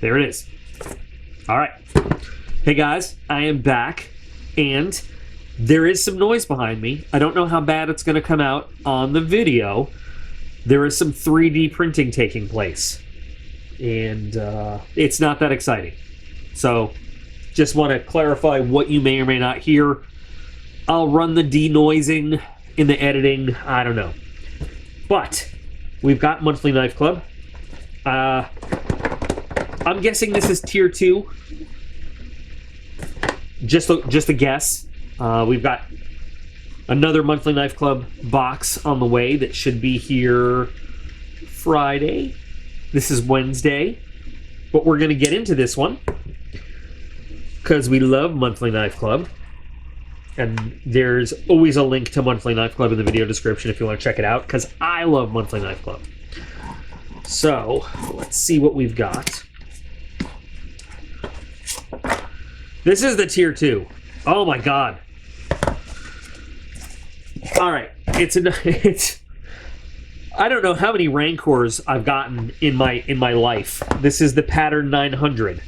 There it is. All right. Hey guys, I am back, and there is some noise behind me. I don't know how bad it's going to come out on the video. There is some 3D printing taking place, and it's not that exciting. So just want to clarify what you may or may not hear. I'll run the denoising in the editing. I don't know. But we've got Monthly Knife Club. I'm guessing this is tier 2. Just a guess. We've got another Monthly Knife Club box on the way that should be here Friday. This is Wednesday. But we're going to get into this one because we love Monthly Knife Club. And there's always a link to Monthly Knife Club in the video description if you want to check it out, because I love Monthly Knife Club. So, let's see what we've got. This is the tier 2. Oh my god. Alright, it's I don't know how many Rancors I've gotten in my life. This is the pattern 900.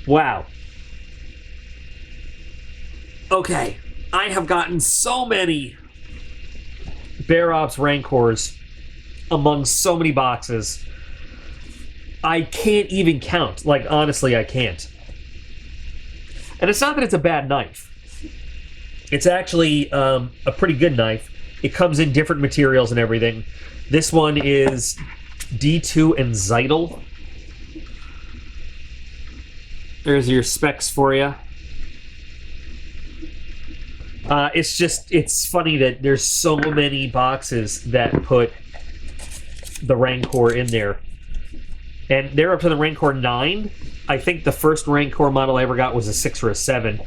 Wow. Okay, I have gotten so many Bear Ops Rancors among so many boxes. I can't even count. Like, honestly, I can't. And it's not that it's a bad knife. It's actually a pretty good knife. It comes in different materials and everything. This one is D2 and Zytel. There's your specs for you. It's funny that there's so many boxes that put the Rancor in there. And they're up to the Rancor 9. I think the first Rancor model I ever got was a 6 or a 7.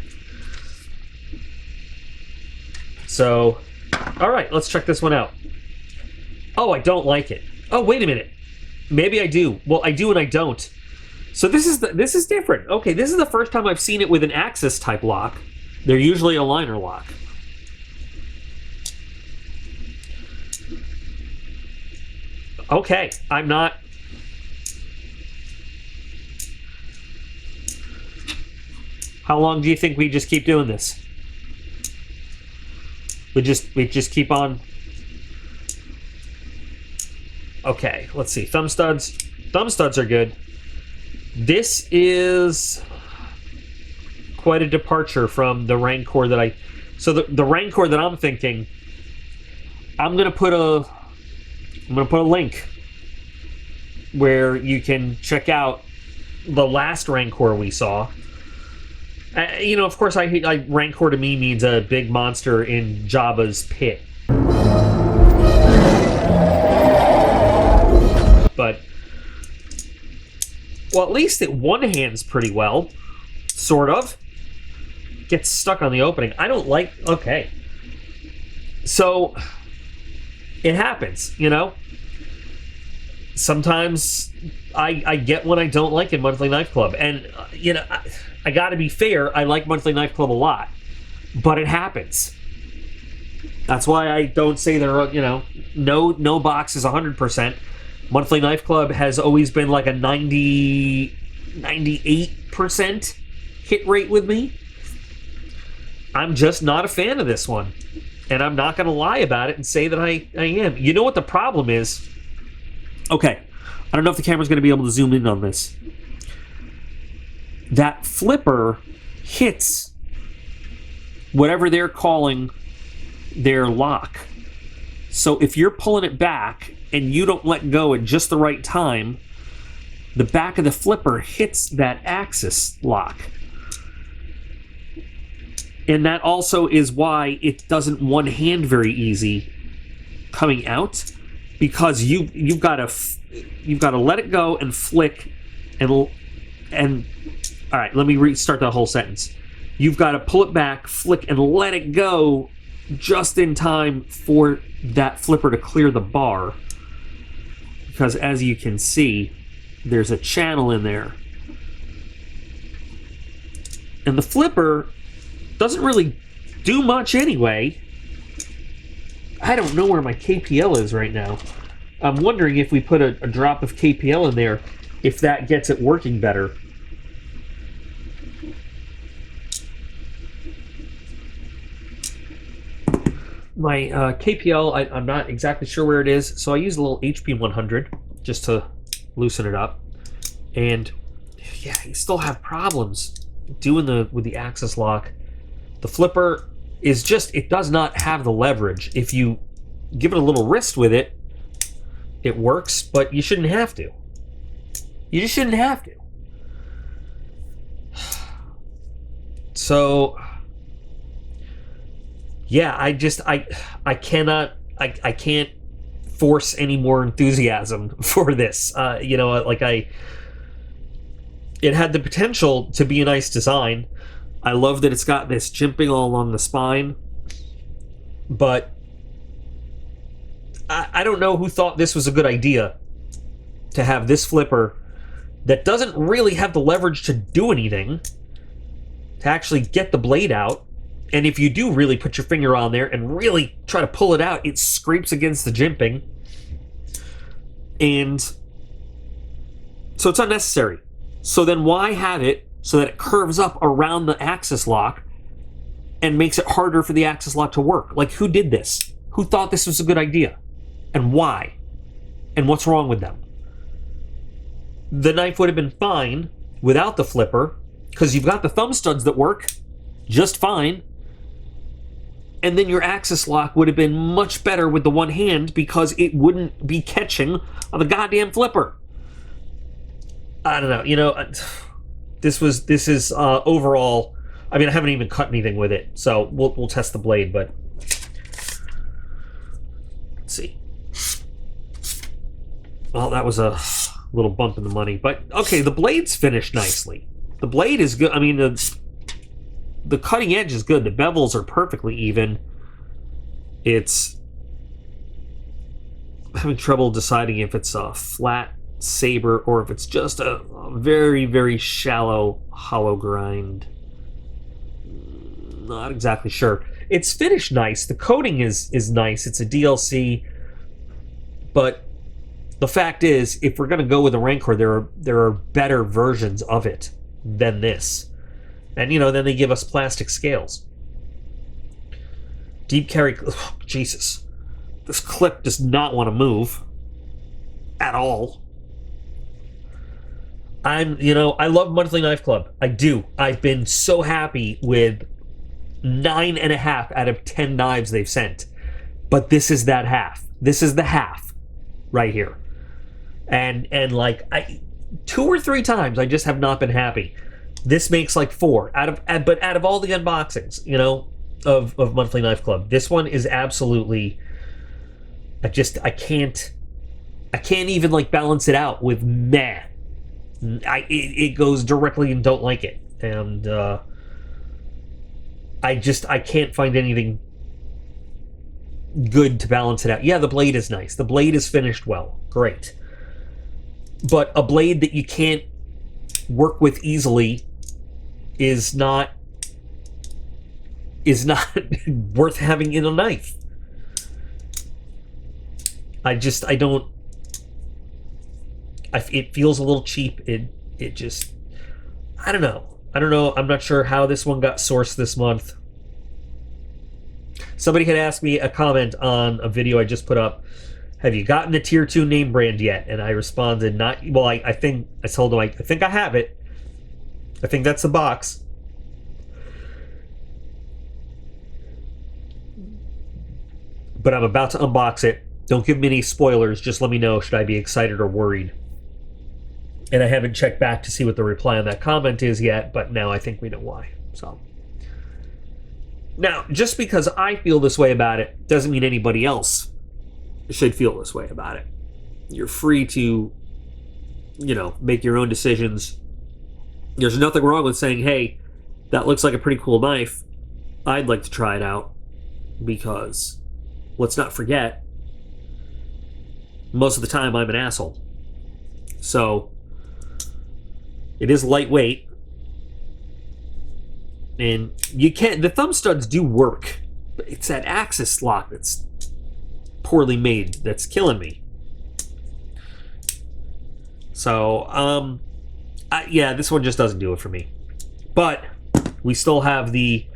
So, alright, let's check this one out. Oh, I don't like it. Oh, wait a minute. Maybe I do. Well, I do and I don't. So this is different. Okay, this is the first time I've seen it with an Axis type lock. They're usually a liner lock. Okay, I'm not... How long do you think we just keep doing this? We just keep on... Okay, let's see. Thumb studs. Thumb studs are good. This is quite a departure from the Rancor that I... So the Rancor that I'm thinking, I'm gonna put a link where you can check out the last Rancor we saw. You know, of course, Rancor to me means a big monster in Jabba's pit. But, well, at least it one-hands pretty well. Sort of. Gets stuck on the opening. I don't like... Okay. So, it happens, you know? Sometimes I get what I don't like in Monthly Knife Club. And, you know, I gotta be fair, I like Monthly Knife Club a lot. But it happens. That's why I don't say there are, you know, no box is 100%. Monthly Knife Club has always been like a 98% hit rate with me. I'm just not a fan of this one. And I'm not going to lie about it and say that I am. You know what the problem is? Okay, I don't know if the camera's going to be able to zoom in on this. That flipper hits whatever they're calling their lock. So if you're pulling it back and you don't let go at just the right time, the back of the flipper hits that Axis lock. And that also is why it doesn't one-hand very easy coming out, because you've got to let it go and flick and all right, let me restart that whole sentence. You've got to pull it back, flick, and let it go just in time for that flipper to clear the bar. Because as you can see, there's a channel in there. And the flipper doesn't really do much anyway. I don't know where my KPL is right now. I'm wondering if we put a drop of KPL in there, if that gets it working better. My KPL, I'm not exactly sure where it is, so I use a little HP 100 just to loosen it up. And yeah, you still have problems doing with the axis lock. The flipper is just, it does not have the leverage. If you give it a little wrist with it, it works, but you shouldn't have to. You just shouldn't have to. So yeah, I can't force any more enthusiasm for this. You know, like it had the potential to be a nice design. I love that it's got this jimping all along the spine, but I don't know who thought this was a good idea to have this flipper that doesn't really have the leverage to do anything to actually get the blade out. And if you do really put your finger on there and really try to pull it out, it scrapes against the jimping. And so it's unnecessary. So then why have it so that it curves up around the axis lock and makes it harder for the axis lock to work? Like, who did this? Who thought this was a good idea? And why? And what's wrong with them? The knife would have been fine without the flipper, because you've got the thumb studs that work just fine. And then your axis lock would have been much better with the one hand because it wouldn't be catching on the goddamn flipper. I don't know. You know, this is overall. I mean, I haven't even cut anything with it, so we'll test the blade. But let's see. Well, that was a little bump in the money, but okay. The blade's finished nicely. The blade is good. I mean, the cutting edge is good. The bevels are perfectly even. It's I'm having trouble deciding if it's a flat saber or if it's just a very, very shallow hollow grind. Not exactly sure. It's finished nice. The coating is nice. It's a DLC. But the fact is, if we're going to go with a Rancor, there are better versions of it than this. And, you know, then they give us plastic scales. Deep carry... Oh, Jesus. This clip does not want to move. At all. I love Monthly Knife Club. I do. I've been so happy with 9.5 out of 10 knives they've sent. But this is that half. This is the half. Right here. And like, 2 or 3 times I just have not been happy. This makes like 4 but out of all the unboxings, you know, of Monthly Knife Club, this one is absolutely. I can't even like balance it out with meh. It goes directly and don't like it, and I can't find anything good to balance it out. Yeah, the blade is nice. The blade is finished well, great. But a blade that you can't work with easily is not worth having in a knife. It feels a little cheap. It just, I don't know. I'm not sure how this one got sourced this month. Somebody had asked me a comment on a video I just put up. Have you gotten the tier 2 name brand yet? And I responded, not. Well, I told him I think I have it. I think that's the box. But I'm about to unbox it. Don't give me any spoilers. Just let me know, should I be excited or worried? And I haven't checked back to see what the reply on that comment is yet, but now I think we know why. So now, just because I feel this way about it doesn't mean anybody else should feel this way about it. You're free to, you know, make your own decisions. There's nothing wrong with saying, hey, that looks like a pretty cool knife. I'd like to try it out. Because, let's not forget, most of the time I'm an asshole. So, it is lightweight. And you can't, the thumb studs do work. But it's that axis lock that's poorly made that's killing me. So, yeah, this one just doesn't do it for me. But we still have the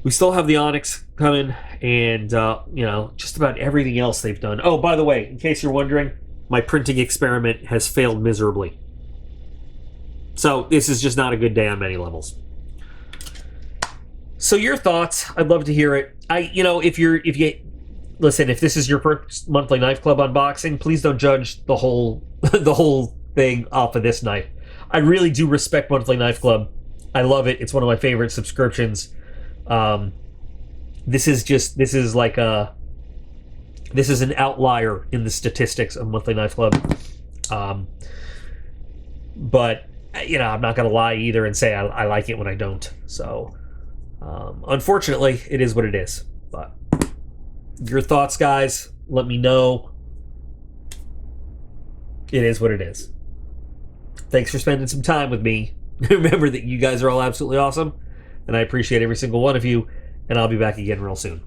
Onyx coming, and you know, just about everything else they've done. Oh, by the way, in case you're wondering, my printing experiment has failed miserably. So this is just not a good day on many levels. So your thoughts, I'd love to hear it. If you listen, if this is your first monthly knife club unboxing, please don't judge the whole the whole thing off of this knife. I really do respect monthly knife club. I love it. It's one of my favorite subscriptions. This is an outlier in the statistics of monthly knife club. But I'm not gonna lie either and say I like it when I don't. So unfortunately, it is what it is. But your thoughts, guys, let me know. It is what it is. Thanks for spending some time with me. Remember that you guys are all absolutely awesome, and I appreciate every single one of you, and I'll be back again real soon.